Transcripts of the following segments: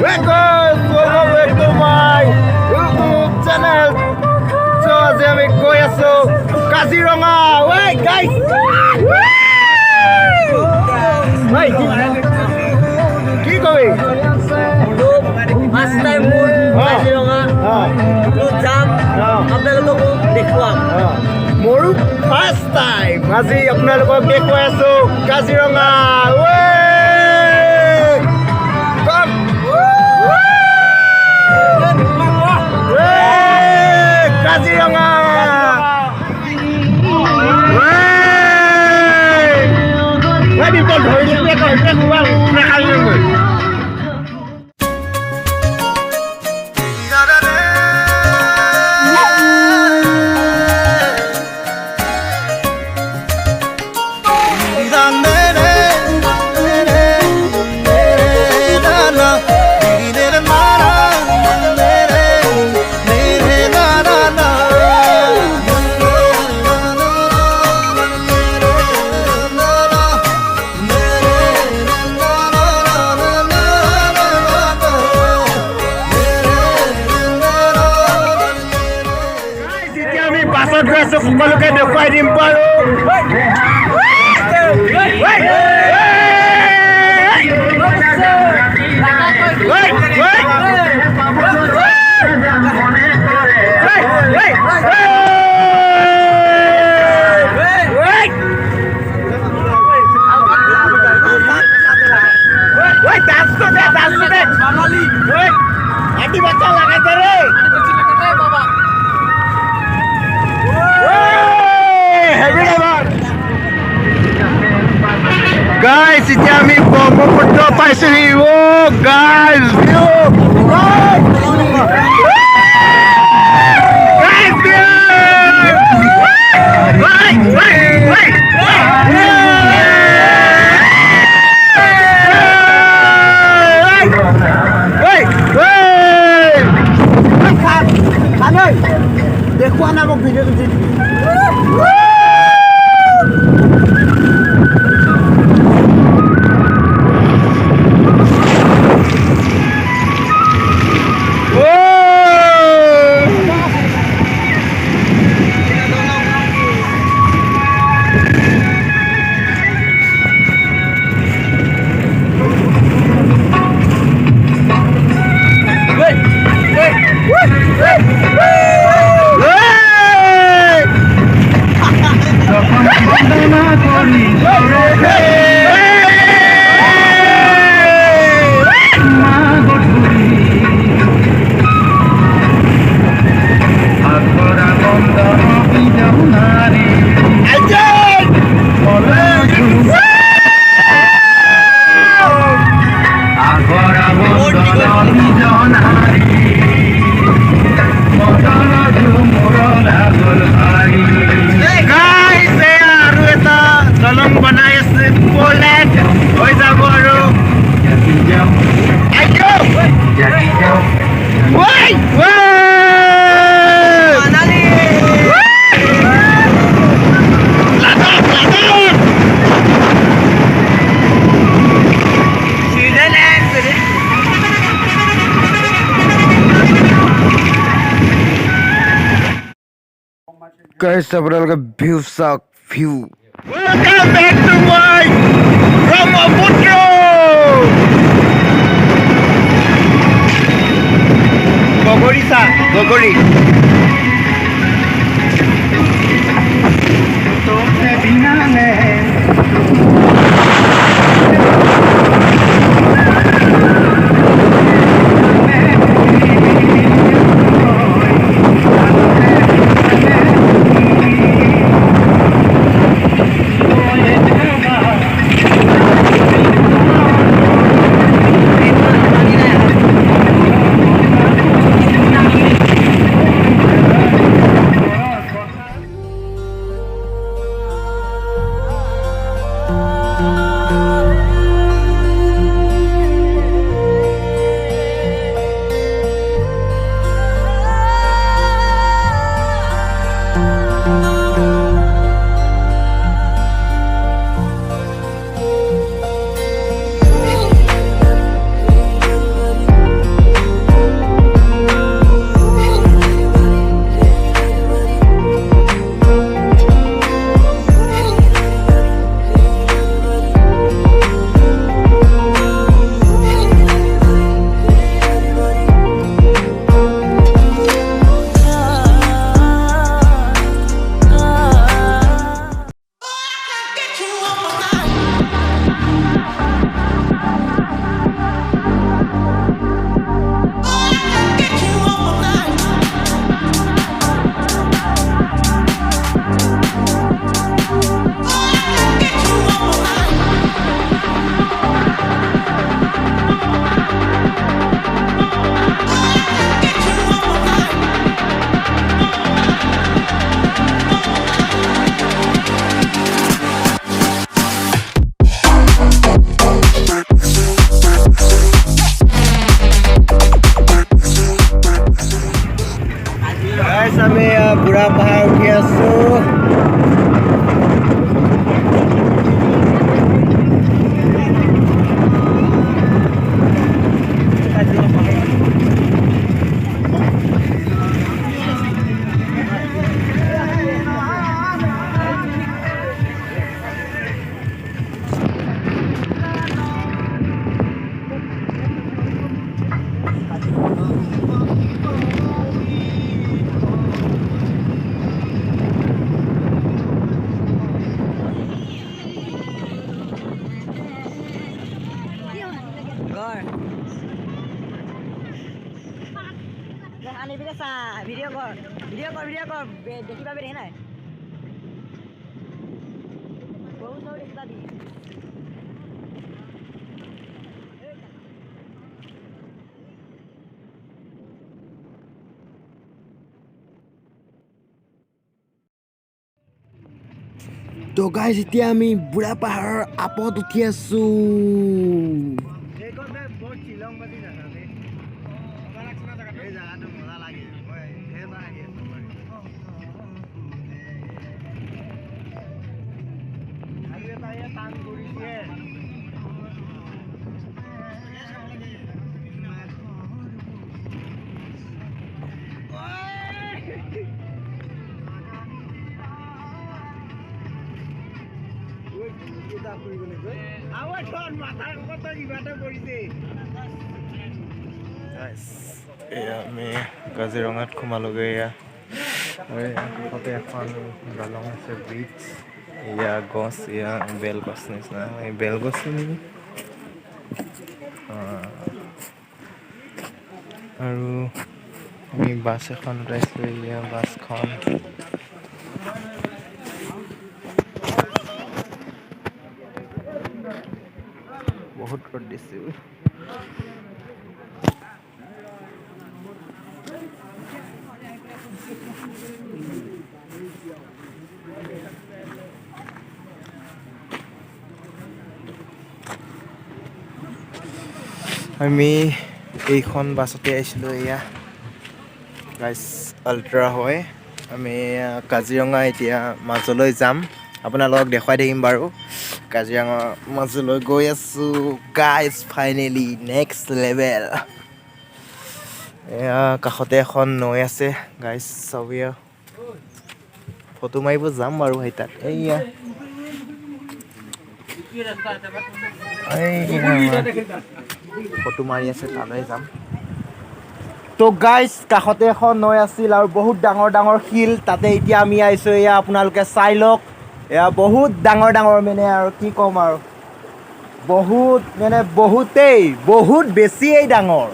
Welcome back to my YouTube channel. So আজি আমি গৈ আছো কাজিৰঙা. Wait guys. Wait. কি কবি? First time মোৰ কাজিৰঙা যাম আপোনালোককো দেখুৱাম মোৰো ফাৰ্ষ্ট টাইম আজি আপোনালোকক দেখুৱাই আছো কাজিৰঙা. কাজিৰঙা সকলোকে দেখুৱাই দিম পাৰো. Guys, এতিয়া আমি ব্ৰহ্মপুত্ৰ পাইছোহি. Guys, view. দেখুৱা না মোক ভিডিঅ'টো দি দিবি. Guys, আপোনালোকে ভিউ চাওক view. Welcome back to my Brahmaputra. গগৰি চা গগৰি. বুঢ়া পাহাৰ উঠি আছো ভিডিঅ' কৰ দেখি পাবি দেখি নাই দেখি পাবি তো গাইজ এতিয়া আমি বুঢ়া পাহাৰৰ আপত উঠি আছো আমি কাজিৰঙাত সোমালোগে কাষতে এখন দলং আছে ব্ৰিজ এয়া গছ এয়া বেলগছ নিচিনা এই বেলগছ নেকি আৰু আমি বাছ এখন উঠাইছোঁ এয়া বাছখন বহুত ৰ'দ দিছে আমি এইখন বাছতে আহিছিলোঁ এয়া গাইজ আল্ট্ৰা হয় আমি কাজিৰঙা এতিয়া মাজলৈ যাম আপোনালোকক দেখুৱাই থাকিম বাৰু কাজিৰঙা মাজলৈ গৈ আছোঁ গাইজ ফাইনেলি নেক্সট লেভেল এয়া কাষতে এখন নৈ আছে গাইজ চাবি ফটো মাৰিব যাম বাৰু সেই তাত এইয়া ফটো মাৰি আছে তালৈ যাম তো গাইজ কাষতে এখন নৈ আছিল আৰু বহুত ডাঙৰ ডাঙৰ শিল তাতে এতিয়া আমি আহিছোঁ এয়া আপোনালোকে চাই লওক এয়া বহুত ডাঙৰ ডাঙৰ মানে আৰু কি ক'ম আৰু বহুত মানে বহুত বেছিয়েই ডাঙৰ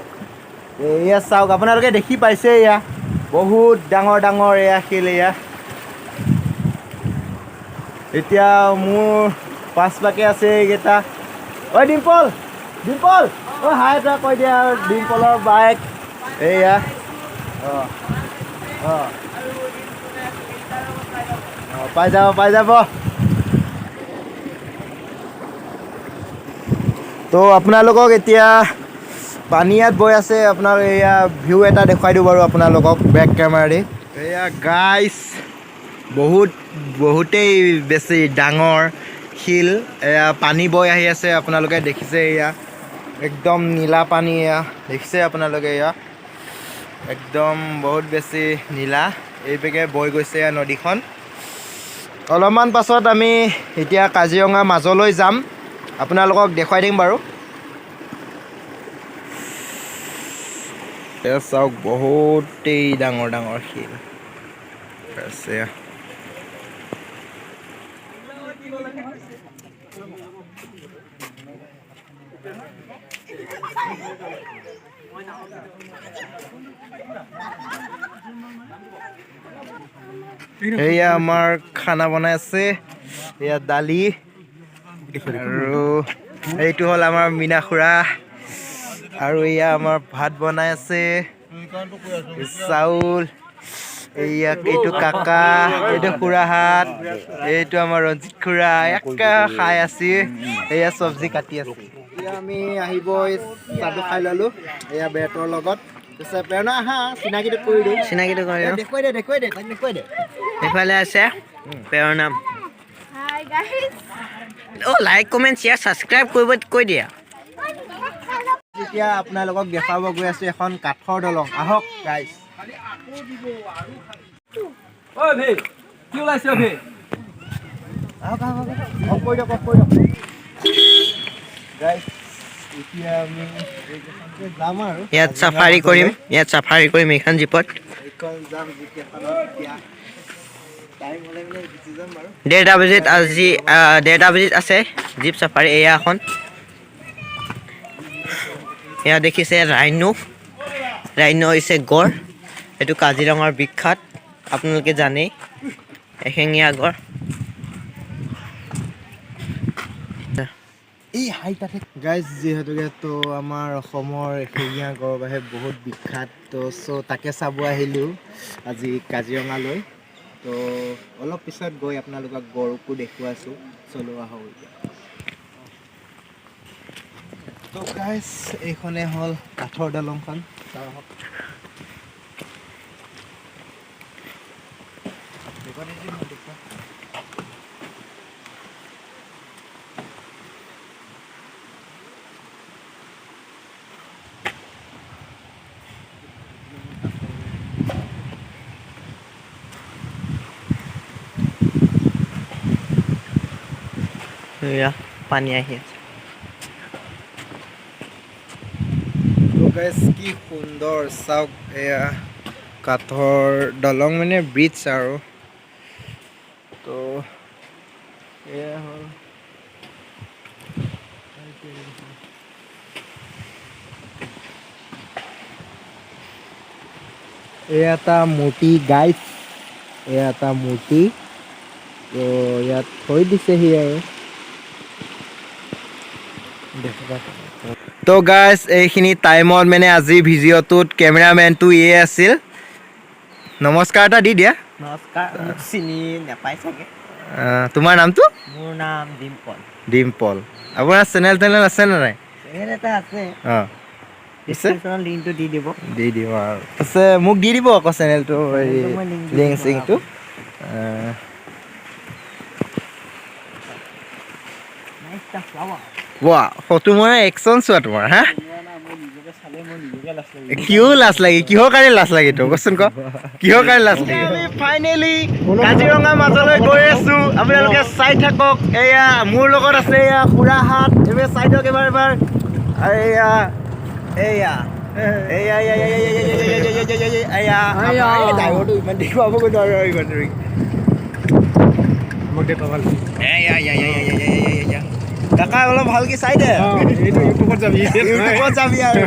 এয়া চাওক আপোনালোকে দেখি পাইছে এয়া বহুত ডাঙৰ ডাঙৰ এয়া শিল এয়া এতিয়া মোৰ পাঁচপাকে আছে এইকেইটা ঐ ডিম্পল ঐ হাই এটা কৈ দিয়া আৰু ডিম্পলৰ বাইক এইয়া পাই যাব তো আপোনালোকক এতিয়া পানী ইয়াত বৈ আছে আপোনাৰ এয়া ভিউ এটা দেখুৱাই দিওঁ বাৰু আপোনালোকক বেক কেমেৰা দি এয়া গাইজ বহুতেই বেছি ডাঙৰ শিল এয়া পানী বৈ আহি আছে আপোনালোকে দেখিছে এয়া একদম নীলা পানী এয়া দেখিছে আপোনালোকে এয়া একদম বহুত বেছি নীলা এইবেগে বৈ গৈছে নদীখন অলপমান পাছত আমি এতিয়া কাজিৰঙা মাজলৈ যাম আপোনালোকক দেখুৱাই দিম বাৰু এয়া চাওক বহুতেই ডাঙৰ ডাঙৰ শিল আছে এয়া আমাৰ খানা বনাই আছে এয়া দালি আৰু এইটো হ'ল আমাৰ মীনা খুৰা আৰু এয়া আমাৰ ভাত বনাই আছে চাউল এয়া এইটো কাকা এইটো খুৰাহাত এইটো আমাৰ ৰঞ্জিত খুৰা একা খাই আছে এয়া চব্জি কাটি আছে এতিয়া আমি আহিব চাহটো খাই ল'লোঁ এয়া ব্ৰেডৰ লগত পিছে প্ৰেৰণা আহা চিনাকিটো কৰি দিওঁ চিনাকিটো কৰি দিওঁ। দেখুৱাই দে তাক দেখুৱাই দে এইফালে আছে প্ৰেৰণা। Hi guys. অ' লাইক কমেণ্ট শ্বেয়াৰ ছাবস্ক্ৰাইব কৰিব কৈ দিয়া। এতিয়া আপোনালোকক দেখাব গৈ আছোঁ এখন কাঠৰ দলং আহক গাইজ অফ কৰি দিয়ক গাইজ এতিয়া আমি এইকেইখনতে যাম আৰু ইয়াত চাফাৰী কৰিম এইখন জীপত। এইখন যাম যিকেইখনত এতিয়া টাইম হ'লে মানে গুচি যাম বাৰু 1:30 বজাত আজি 1:30 বজাত আছে জীপ চাফাৰী। এয়া এখন এয়া দেখিছে ৰাইন' হৈছে গড়। এইটো কাজিৰঙাৰ বিখ্যাত আপোনালোকে জানেই এশিঙীয়া গড়। এই হাই তাতে গাইজ যিহেতুকে তো আমাৰ অসমৰ এশিঙীয়া গড় বাহে বহুত বিখ্যাত তো তাকে চাব আহিলোঁ আজি কাজিৰঙালৈ। তো অলপ পিছত গৈ আপোনালোকক গড়কো দেখুৱাইছোঁ চলো আহক এতিয়া। তো গাইজ এইখনে হ'ল কাঠৰ দলংখন চাওঁ আহক। এয়া পানী আহি আছে। তো গাইজ কি সুন্দৰ চাওক এয়া কাঠৰ দলং মানে ব্ৰিজ আৰু তো এয়া হ'ল এয়া এটা মূৰ্তি গাইজ এয়া এটা মূৰ্তি তো ইয়াত থৈ দিছেহি আৰু তো গাইজ এইখিনি টাইমত মানে আজি ভিডিঅ'টোত কেমেৰামেনটো আছিল। নমস্কাৰ এটা দি দিয়া। নমস্কাৰ। মোক চিনি নাপায় চাগে। তোমাৰ নামটো? মোৰ নাম ডিম্পল। আপোনাৰ চেনেল আছে নে নাই? চেনেল এটা আছে, অঁ ডিছক্ৰিপশ্যনত লিংকটো দি দিব। দি দিব আৰু পিছে মোক দি দিব আকৌ চেনেলটো মই link দি লিংক দিম চিংটো। ৱা ফটো মই একশ্যন চোৱা তোমাৰ হা কিয় লাজ লাগে কিহৰ কাৰণে লাজ লাগে তো কচোন ক কিহৰ কাৰণে লাজ লাগে? আমি ফাইনেলি কাজিৰঙা মাজলৈ গৈ আছো আপোনালোকে চাই থাকক। এয়া মোৰ লগত আছে এয়া খুৰাহাত এইবাৰ চাই দিয়ক এবাৰ এয়া এয়া এয়া ড্ৰাইভাৰটো ইমান দেখুৱাবগৈ নোৱাৰো ইমান দূৰি কাকা অলপ ভালকে চাই দে ইউটিউবত যাবি আৰু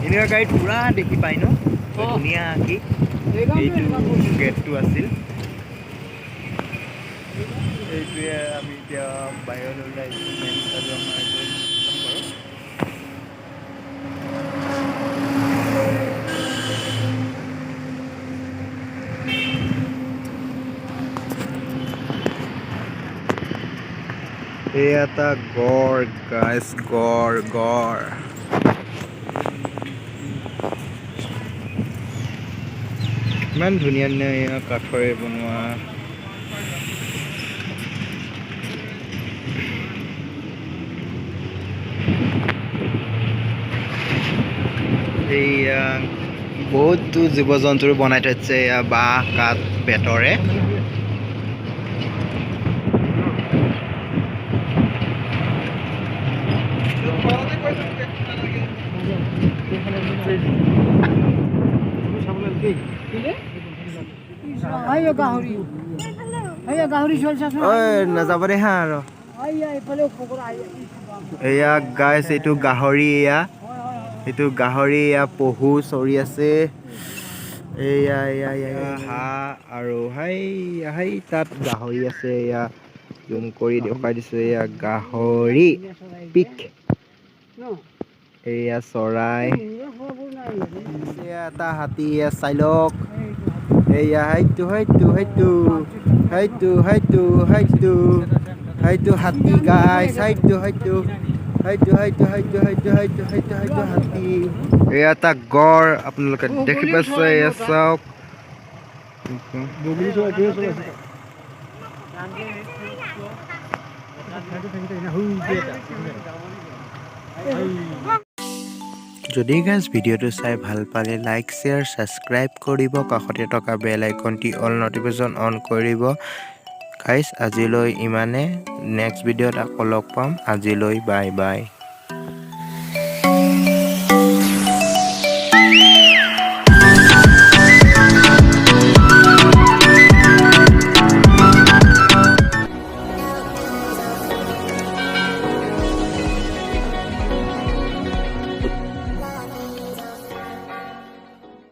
এনেকুৱা গাড়ীত পুৰা দেখি পাই ন ধুনীয়া কি এইটো গেটটো আছিল। এইটোৱে আমি এতিয়া বাহিৰলৈ ওলাই মেইন কাজিৰঙা এই এটা গড় গাইজ গড় ইমান ধুনীয়া ধুনীয়া কাঠৰে বনোৱা এইয়া বহুতো জীৱ জন্তুৰ বনাই থৈছে এয়া বাঁহ কাঠ বেতৰে। নাযাব দে হা আৰু এয়া গাইছ এইটো গাহৰি এইটো গাহৰি এয়া পহু চৰি আছে। এয়া হাঁহ আৰু হাই তাত গাহৰি আছে। এয়া জুম কৰি দেখুৱাই দিছোঁ এয়া গাহৰি পিক এয়া চৰাই এয়া এটা হাতী এয়া চাই লওক এয়া হাইটো হাতী গাইছ হাইটো হাতী এয়া এটা গড় আপোনালোকে দেখি পাইছে এয়া চাওক যদি গাইজ ভিডিঅ'টো চাই ভাল পালে লাইক শ্বেয়াৰ ছাবস্ক্ৰাইব কৰিব কাষতে থকা বেল আইকনটি অল নটিফিকেশ্যন অন কৰিব গাইজ আজিলৈ ইমানে নেক্সট ভিডিঅ'ত আকৌ লগ পাম আজিলৈ বাই বাই